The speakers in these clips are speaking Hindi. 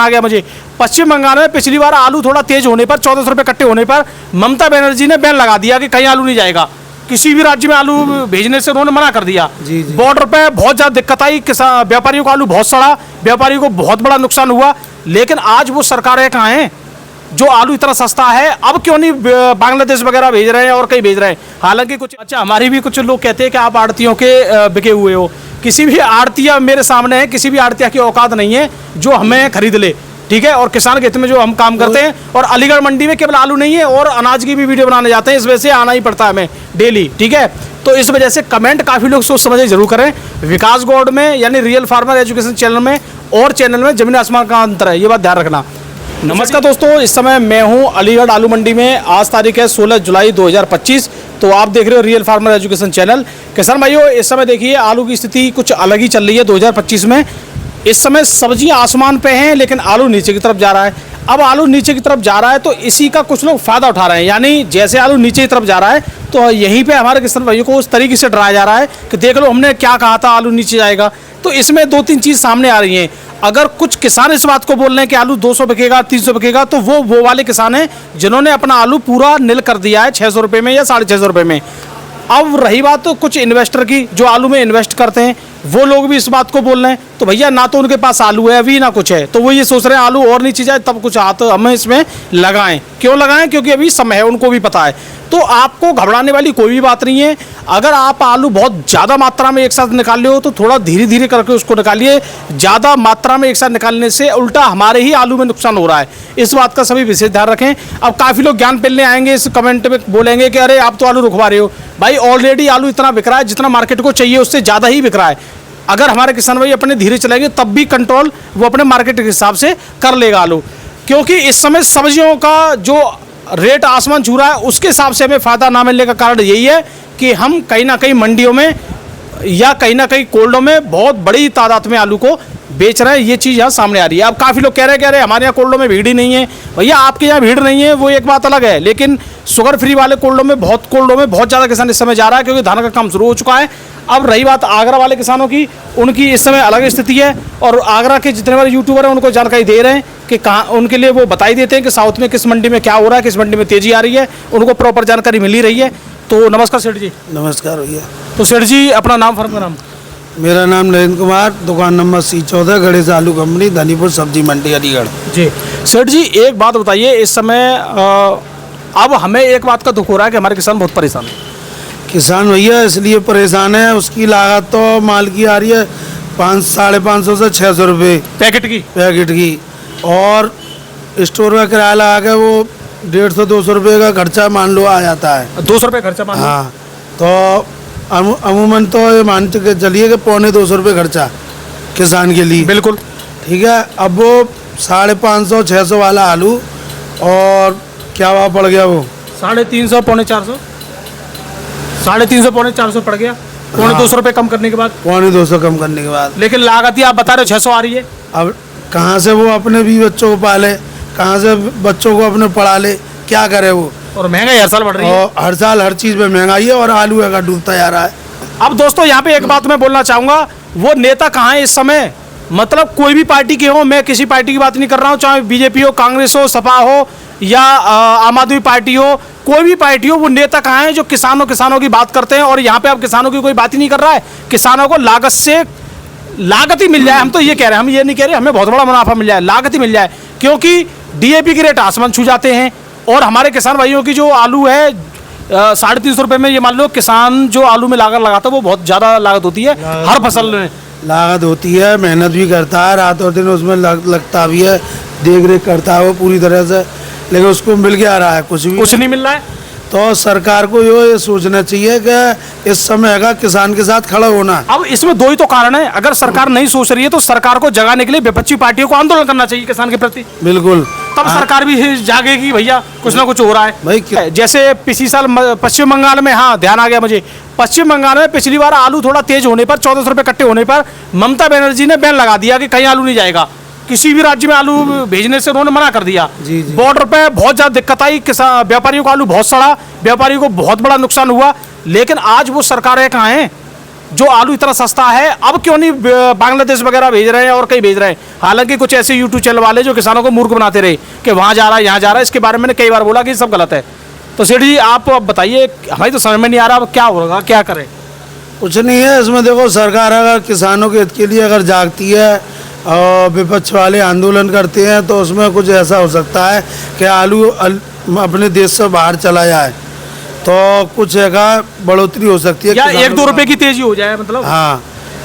आ गया मुझे। पश्चिम बंगाल में पिछली बार आलू थोड़ा तेज होने पर 1400 रुपये कट्टे होने पर ममता बनर्जी ने बैन लगा दिया कि कहीं आलू नहीं जाएगा। किसी भी राज्य में आलू भेजने से उन्होंने मना कर दिया। बॉर्डर पे बहुत ज़्यादा दिक्कत आई, किसान व्यापारियों को आलू बहुत सड़ा, व्यापारियों को बहुत बड़ा नुकसान हुआ। लेकिन आज वो सरकारें कहाँ हैं जो आलू इतना सस्ता है? अब क्यों नहीं बांग्लादेश वगैरह भेज रहे हैं और कहीं भेज रहे हैं? हालांकि कुछ अच्छा हमारी भी कुछ लोग कहते हैं कि आप आड़तियों के बिके हुए हो। किसी भी आड़तिया मेरे सामने है, किसी भी आड़तिया की औकात नहीं है जो हमें खरीद ले, ठीक है। और किसान के हित में जो हम काम करते हैं, और अलीगढ़ मंडी में केवल आलू नहीं है और अनाज की भी वीडियो बनाने जाते हैं, इस वजह से आना ही पड़ता है हमें डेली, ठीक है। तो इस वजह से कमेंट काफ़ी लोग सोच समझ जरूर करें। विकास गौड़ में यानी रियल फार्मर एजुकेशन चैनल में और चैनल में जमीन आसमान का अंतर है, ये बात ध्यान रखना। नमस्कार दोस्तों, इस समय मैं हूं अलीगढ़ आलू मंडी में। आज तारीख है 16 जुलाई 2025। तो आप देख रहे हो रियल फार्मर एजुकेशन चैनल। किसान भाइयों, इस समय देखिए आलू की स्थिति कुछ अलग ही चल रही है 2025 में। इस समय सब्जियां आसमान पे हैं लेकिन आलू नीचे की तरफ जा रहा है। अब आलू नीचे की तरफ जा रहा है तो इसी का कुछ लोग फायदा उठा रहे हैं, यानी जैसे आलू नीचे की तरफ जा रहा है तो यहीं पे हमारे किसान भाइयों को उस तरीके से डराया जा रहा है कि देख लो हमने क्या कहा था आलू नीचे जाएगा। तो इसमें दो तीन चीज़ सामने आ रही हैं। अगर कुछ किसान इस बात को बोल रहे हैं कि आलू 200 बिकेगा, 300 बिकेगा, तो वो वाले किसान हैं जिन्होंने अपना आलू पूरा नील कर दिया है 600 रुपये में या 650 रुपये में। अब रही बात तो कुछ इन्वेस्टर की जो आलू में इन्वेस्ट करते हैं, वो लोग भी इस बात को बोल रहे हैं। तो भैया ना तो उनके पास आलू है अभी ना कुछ है, तो वो ये सोच रहे हैं आलू और नीचे जाए तब कुछ हाथ हमें इसमें लगाएं। क्यों लगाएं? क्योंकि अभी समय है, उनको भी पता है। तो आपको घबराने वाली कोई भी बात नहीं है। अगर आप आलू बहुत ज़्यादा मात्रा में एक साथ निकाल रहे हो तो थोड़ा धीरे धीरे करके उसको निकालिए। ज़्यादा मात्रा में एक साथ निकालने से उल्टा हमारे ही आलू में नुकसान हो रहा है, इस बात का सभी विशेष ध्यान रखें। अब काफ़ी लोग ज्ञान पेलने आएंगे, इस कमेंट में बोलेंगे कि अरे आप तो आलू रुकवा रहे हो। भाई ऑलरेडी आलू इतना बिक रहा है जितना मार्केट को चाहिए उससे ज़्यादा ही बिक रहा है। अगर हमारे किसान भाई अपने धीरे चलेंगे तब भी कंट्रोल वो अपने मार्केट के हिसाब से कर लेगा आलू। क्योंकि इस समय सब्जियों का जो रेट आसमान छू रहा है उसके हिसाब से हमें फ़ायदा ना मिलने का कारण यही है कि हम कहीं ना कहीं मंडियों में या कहीं ना कहीं कोल्डों में बहुत बड़ी तादाद में आलू को बेच रहे हैं। ये चीज़ यहाँ सामने आ रही है। अब काफ़ी लोग कह रहे हैं हमारे यहाँ कोल्डों में भीड़ ही नहीं है। भैया आपके यहाँ भीड़ नहीं है वो एक बात अलग है, लेकिन शुगर फ्री वाले कोल्डों में बहुत ज़्यादा किसान इस समय जा रहा है क्योंकि धान का काम शुरू हो चुका है। अब रही बात आगरा वाले किसानों की, उनकी इस समय अलग स्थिति है। और आगरा के जितने बारे यूट्यूबर हैं उनको जानकारी दे रहे हैं कि कहाँ, उनके लिए वो बताई देते हैं कि साउथ में किस मंडी में क्या हो रहा है, किस मंडी में तेज़ी आ रही है, उनको प्रॉपर जानकारी मिल ही रही है। तो नमस्कार सेठ जी। नमस्कार भैया। तो सेठ जी अपना नाम, फर्म का नाम? मेरा नाम नरेंद्र कुमार, दुकान नंबर C14, गणेश आलू कंपनी, धनीपुर सब्जी मंडी, अलीगढ़। जी सेठ जी, एक बात बताइए, इस समय अब हमें एक बात का दुख हो रहा है कि हमारे किसान बहुत परेशान हैं। किसान भैया इसलिए परेशान है, उसकी लागत तो माल की आ रही है 500-550 से 600 रुपये पैकेट की, और स्टोर का किराया लगा के वो 150-200 रुपये का खर्चा मान लो आ जाता है। 200 रुपये खर्चा मान लो? हाँ, तो अमूमन तो ये मान के चलिए कि 250 रुपये खर्चा किसान के लिए। बिल्कुल ठीक है। अब वो 550-600 वाला आलू और क्या भाव पड़ गया? वो 350, 450, 350, 450 पड़ गया। 250 रुपये कम करने के बाद, 250 कम करने के बाद। लेकिन लागत ही आप बता रहे हो 600 आ रही है। अब कहाँ से वो अपने भी बच्चों को पाले, कहाँ से बच्चों को अपने पढ़ा ले, क्या करे वो? और महंगाई हर साल बढ़ रही है। और हर साल हर चीज़ में महंगाई है और आलू का डूबता जा रहा है। अब दोस्तों यहाँ पे एक बात मैं बोलना चाहूँगा, वो नेता कहाँ है इस समय? मतलब कोई भी पार्टी के हो, मैं किसी पार्टी की बात नहीं कर रहा हूँ, चाहे बीजेपी हो, कांग्रेस हो, सपा हो या आम आदमी पार्टी हो, कोई भी पार्टी हो, वो नेता कहाँ है जो किसानों की बात करते हैं? और यहाँ पे अब किसानों की कोई बात ही नहीं कर रहा है। किसानों को लागत ही मिल जाए, हम तो ये कह रहे हैं, हम ये नहीं कह रहे हमें बहुत बड़ा मुनाफा मिल जाए, लागत ही मिल जाए। क्योंकि DAP के रेट आसमान छू जाते हैं और हमारे किसान भाइयों की जो आलू है 350 रुपये में, ये मान लो किसान जो आलू में लागत लगाता है वो बहुत ज़्यादा लागत होती है। हर फसल में लागत होती है, मेहनत भी करता है, रात और दिन उसमें लगता भी है, देख रेख करता है वो पूरी तरह से, लेकिन उसको मिल क्या रहा है? कुछ नहीं मिल रहा है। तो सरकार को ये सोचना चाहिए कि इस समय का किसान के साथ खड़ा होना। अब इसमें दो ही तो कारण है। अगर सरकार नहीं सोच रही है तो सरकार को जगाने के लिए विपक्षी पार्टियों को आंदोलन करना चाहिए किसान के प्रति। बिल्कुल, तब सरकार भी जागेगी भैया कुछ ना कुछ हो रहा है भाई। जैसे पिछली साल पश्चिम बंगाल में, हाँ ध्यान आ गया मुझे, पश्चिम बंगाल में पिछली बार आलू थोड़ा तेज होने पर 1400 रुपये कट्टे होने पर ममता बनर्जी ने बैन लगा दिया कि कहीं आलू नहीं जाएगा। किसी भी राज्य में आलू भेजने से उन्होंने मना कर दिया। बॉर्डर पे बहुत ज़्यादा दिक्कत आई, किसान व्यापारियों को आलू बहुत सड़ा, व्यापारियों को बहुत बड़ा नुकसान हुआ। लेकिन आज वो सरकारें कहाँ हैं जो आलू इतना सस्ता है, अब क्यों नहीं बांग्लादेश वगैरह भेज रहे हैं और कहीं भेज रहे हैं। हालांकि कुछ ऐसे यूट्यूब चैनल वाले जो किसानों को मूर्ख बनाते रहे कि वहाँ जा रहा है, यहाँ जा रहा है, इसके बारे में मैंने कई बार बोला कि सब गलत है। तो सेठ जी आप अब बताइए, हमें तो समझ में नहीं आ रहा अब क्या होगा, क्या करें। कुछ नहीं है इसमें। देखो, सरकार अगर किसानों के हित के लिए अगर जागती है और विपक्ष वाले आंदोलन करते हैं तो उसमें कुछ ऐसा हो सकता है कि आलू अपने देश से बाहर चला जाए, तो कुछ जगह बढ़ोतरी हो सकती है या 1-2 रुपए की तेजी हो जाए मतलब। हाँ,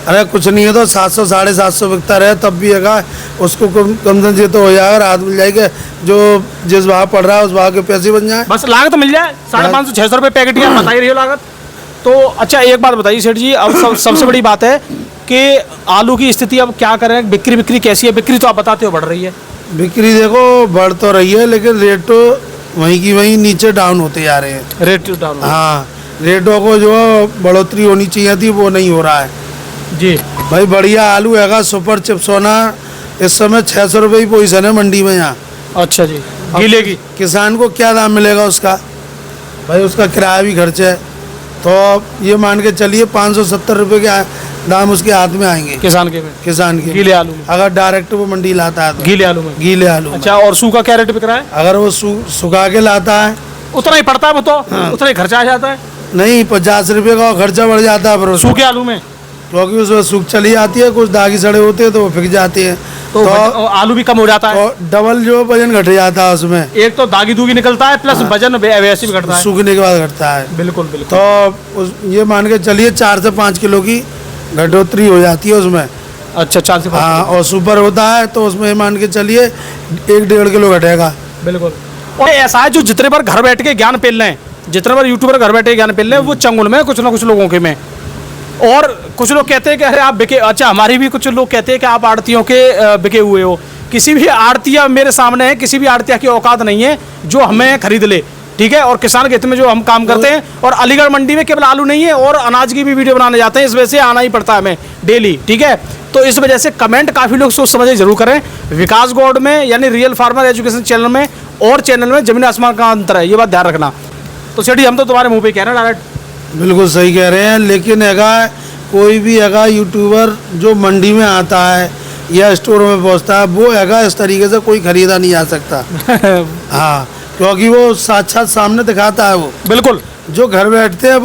अरे कुछ नहीं है तो 700 750 बिकता रहे तब भी है उसको कम से तो हो जाएगा, राहत मिल जाएगी। जो जिस भाव पड़ रहा है उस भाव के पैसे बन जाए, बस लागत मिल जाए। 550-600 रुपये पैकेट की आप बता ही रही हो लागत। तो अच्छा एक बात बताइए सेठ जी, अब सबसे बड़ी बात है कि आलू की स्थिति अब क्या करें, बिक्री कैसी है? बिक्री तो आप बताते हो बढ़ रही है। बिक्री देखो बढ़ तो रही है लेकिन रेट तो वहीं की वहीं नीचे डाउन होते जा रहे हैं। Rate down? हाँ, रेटों को जो बढ़ोतरी होनी चाहिए थी वो नहीं हो रहा है जी। भाई बढ़िया आलू है सुपर चिप्सोना, इस समय 600 रुपये की पोजीशन है मंडी में यहाँ। अच्छा जी। गीले की किसान को क्या दाम मिलेगा उसका? भाई उसका किराया भी खर्च है, तो ये मान के चलिए 570 रुपये के दाम उसके हाथ में आएंगे किसान के गीले आलू में, अगर डायरेक्ट वो मंडी लाता है तो। गीले आलू में? गीले आलू। अच्छा, और सूखा क्या रेट बिक रहा है? अगर वो सुखा के लाता है उतना ही पड़ता है वो तो। हाँ। उतना ही खर्चा आ जाता है? नहीं, 50 रुपये का खर्चा बढ़ जाता है सूखे आलू में, क्योंकि उसमें सूख चली जाती है, कुछ दागी सड़े होते हैं तो वो फिक जाते हैं, तो आलू भी कम हो जाता है। और डबल जो वजन घट जाता है उसमें। एक तो दागी दूगी निकलता है प्लस वजन वैसे भी घटता है, सूखने के बाद घटता है। बिल्कुल। तो ये मान के चलिए 4 से 5 किलो की घटोतरी हो जाती है उसमें। अच्छा, 4 से 5। हाँ, और सुपर होता है तो उसमें मान के चलिए 1-1.5 किलो घटेगा। बिल्कुल। और ऐसा है जो जितने बार घर बैठ के ज्ञान पेल रहे हैं, जितने बार यूट्यूबर घर बैठे ज्ञान पेल रहे हैं, वो चंगुल में कुछ ना कुछ लोगों के में। और कुछ लोग कहते हैं कि अरे आप बिके। अच्छा, हमारी भी कुछ लोग कहते हैं कि आप आड़तियों के बिके हुए हो। किसी भी आड़तिया मेरे सामने है, किसी भी आड़तिया की औकात नहीं है जो हमें खरीद ले, ठीक है। और किसान के हित में जो हम काम करते हैं, और अलीगढ़ मंडी में केवल आलू नहीं है और अनाज की भी वीडियो बनाने जाते हैं, इस वजह से आना ही पड़ता है हमें डेली, ठीक है। तो इस वजह से कमेंट काफ़ी लोग सोच समझ जरूर करें। विकास गौड़ में यानी रियल फार्मर एजुकेशन चैनल में और चैनल में जमीन आसमान का अंतर है, ये बात ध्यान रखना। तो सेठी हम तो तुम्हारे मुंह पे कह रहे हैं डायरेक्ट। बिल्कुल सही कह रहे हैं, लेकिन कोई भी यूट्यूबर जो मंडी में आता है या स्टोर में पहुंचता है, वो इस तरीके से कोई खरीदा नहीं आ सकता। हाँ, क्योंकि वो साक्षात सामने दिखाता है। वो बिल्कुल जो घर बैठते हैं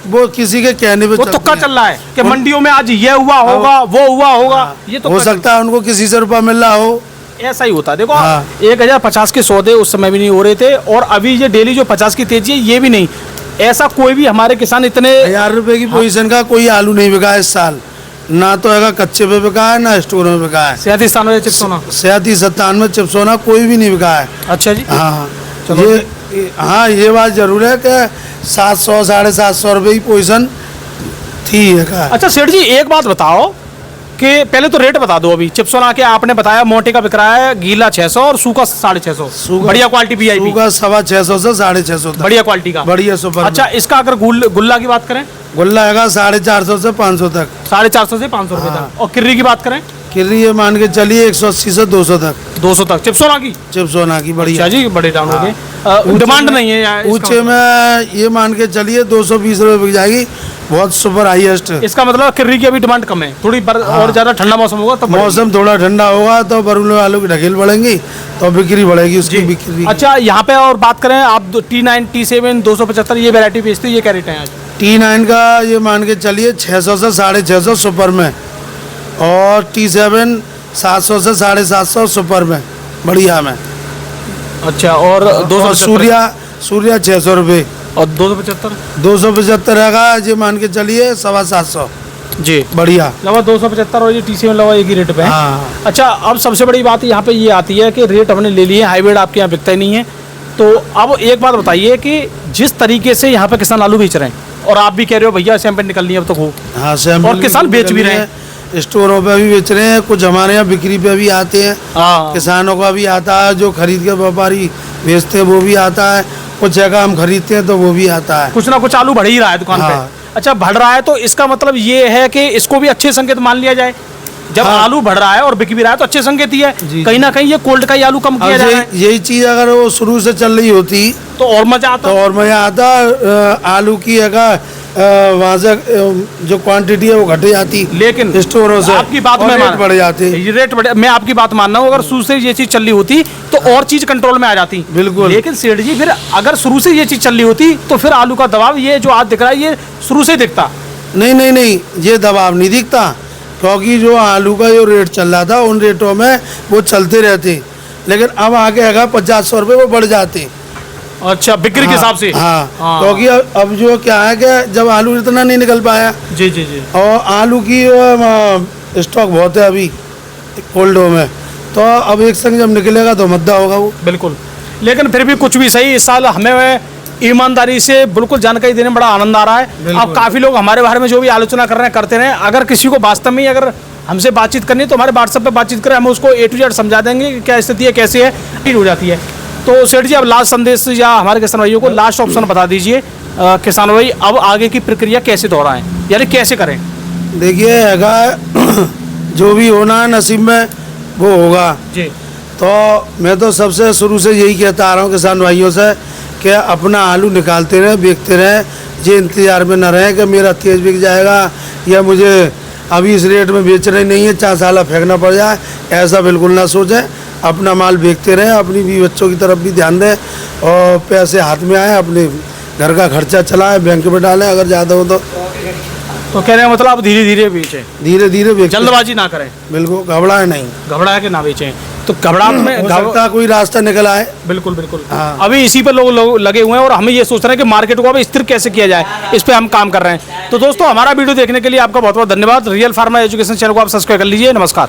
वो किसी के कहने पे वो तुक्का चल रहा है कि मंडियों में आज ये हुआ होगा, वो हुआ होगा, ये तो हो सकता है उनको किसी से रुपया मिल रहा हो। ऐसा ही होता है। देखो, 1050 के सौदे उस समय भी नहीं हो रहे थे, और अभी ये डेली जो 50 की तेजी है ये भी नहीं। ऐसा कोई भी हमारे किसान इतने 1000 रुपए की पोजीशन का कोई आलू नहीं बिका है इस साल, ना तो कच्चे पे बिका है ना स्टोर में बिका है। 37 चिप्सोना 37-57 चिप्सोना कोई भी नहीं बिका है। अच्छा जी। हाँ, ये बात जरूर है कि 700 750 रुपये की पोजीशन थी। अच्छा सेठ जी एक बात बताओ कि पहले तो रेट बता दो। अभी चिप्सोना के आपने बताया मोटे का बिक रहा है गीला 600 और सूखा 650। बढ़िया क्वालिटी VIP सूखा 650 से 650 बढ़िया क्वालिटी का, बढ़िया सुपर। अच्छा, इसका अगर गुल्ला की बात करें, गुल्ला 450 से 500 तक। 450 से 500 रुपए तक। और किर्री की बात करें, किर्री ये मान के चलिए 180 से 200 तक। 200 तक चिप्सोना की बढ़िया। अच्छा जी, बड़े दाम हो गए, डिमांड नहीं है। ऊंचे में ये मान के चलिए 220 रुपये बिक जाएगी, बहुत सुपर हाईएस्ट। इसका मतलब किर्री की अभी डिमांड कम है थोड़ी। और ज्यादा ठंडा मौसम होगा तब मौसम थोड़ा ठंडा होगा तो बरूले आलू की ढकेल बढ़ेंगी तो बिक्री बढ़ेगी उसकी बिक्री। अच्छा, यहाँ पे और बात करें आप T9 T7 275 ये वैरायटी बेचती है, ये क्या रेट है आज? T9 का ये मान के चलिए 600 से 650 सुपर में, और T7 700 से 750 सुपर में बढ़िया में। अच्छा, और 200 सूर्या 600 रुपये, और 275 रहेगा ये मान के चलिए 750 जी बढ़िया। लवा 275 और ये T7 लवा एक ही रेट पे है। हाँ। अच्छा, अब सबसे बड़ी बात यहाँ पे ये आती है कि रेट हमने ले लिए, हाइब्रिड आपके यहाँ बिकता ही नहीं है। तो अब एक बात बताइए कि जिस तरीके से यहाँ पे किसान आलू बेच रहे हैं, और आप भी कह रहे हो भैया सैंपल निकलनी है अब तो खूब, हाँ, सैंपल और किसान बेच भी रहे हैं, स्टोरों पे भी बेच रहे हैं, कुछ हमारे यहाँ बिक्री पे भी आते हैं। किसानों का भी आता है, जो खरीद के व्यापारी बेचते हैं वो भी आता है, कुछ जगह हम खरीदते हैं तो वो भी आता है। कुछ ना कुछ आलू बढ़ ही रहा है दुकान पे। अच्छा, बढ़ रहा है तो इसका मतलब ये है कि इसको भी अच्छे संकेत मान लिया जाए। जब आलू बढ़ रहा है और बिक भी रहा है तो अच्छे संकेत ही है। कहीं ना कहीं ये कोल्ड का ही आलू कम किया जा रहा है। यही चीज अगर वो शुरू से चल रही होती तो और मजा आता, आलू की वहाँ से जो क्वांटिटी है वो घट जाती, लेकिन स्टोरों से आपकी बात और में रेट बढ़ जाते। ये रेट बढ़े, मैं आपकी बात मान रहा हूँ। अगर शुरू से ये चीज चल रही होती तो और चीज कंट्रोल में आ जाती। बिल्कुल। लेकिन सेठ जी फिर अगर शुरू से ये चीज चल रही होती तो फिर आलू का दबाव ये जो आज दिख रहा है ये शुरू से दिखता। नहीं नहीं नहीं, ये दबाव नहीं दिखता, क्योंकि जो आलू का जो रेट चल रहा था उन रेटों में वो चलते रहते, लेकिन अब आगे अगर 50-100 रुपये वो बढ़ जाते। अच्छा, बिक्री के हिसाब से। हाँ, हाँ। क्योंकि अब जो क्या है कि जब आलू इतना नहीं निकल पाया, जी जी जी, और आलू की स्टॉक बहुत है अभी कोल्डो में, तो अब एक संग जब निकलेगा तो मद्दा होगा वो। बिल्कुल। लेकिन फिर भी कुछ भी सही, इस साल हमें ईमानदारी से बिल्कुल जानकारी देने में बड़ा आनंद आ रहा है। अब काफ़ी लोग हमारे बारे में जो भी आलोचना कर रहे हैं करते रहे। अगर किसी को वास्तव में अगर हमसे बातचीत करनी है तो हमारे व्हाट्सएप पे बातचीत करें, हम उसको A to Z समझा देंगे कि क्या स्थिति है, कैसे है, ठीक हो जाती है। तो सेठ जी अब लास्ट संदेश या हमारे किसान भाइयों को लास्ट ऑप्शन बता दीजिए। किसान भाई अब आगे की प्रक्रिया कैसे दोहराएं, यानी कैसे करें? देखिए अगर जो भी होना है नसीब में वो होगा जी। तो मैं तो सबसे शुरू से यही कहता आ रहा हूँ किसान भाइयों से कि अपना आलू निकालते रहें, बेचते रहें, ये इंतज़ार में न रहें कि मेरा तेज बिक जाएगा या मुझे अभी इस रेट में बेच रहे नहीं है 4 साल फेंकना पड़ जाए, ऐसा बिल्कुल ना सोचें। अपना माल बेचते रहें, अपनी भी बच्चों की तरफ भी ध्यान दें और पैसे हाथ में आए, अपने घर का खर्चा चलाएं, बैंक में डालें अगर ज़्यादा हो तो कहने का मतलब आप धीरे धीरे बेचें, धीरे धीरे बेचें, जल्दबाजी ना करें, बिल्कुल घबराए नहीं, घबरा के ना बेचें। तो घबराहट में हो सकता है कोई रास्ता निकल आए। बिल्कुल बिल्कुल। हाँ। अभी इसी पर लोग लगे हुए हैं और हमें ये सोच रहे हैं कि मार्केट को अब स्थिर कैसे किया जाए, इस पे हम काम कर रहे हैं। तो दोस्तों हमारा वीडियो देखने के लिए आपका बहुत बहुत धन्यवाद। रियल फार्मर एजुकेशन चैनल को आप सब्सक्राइब कर लीजिए। नमस्कार।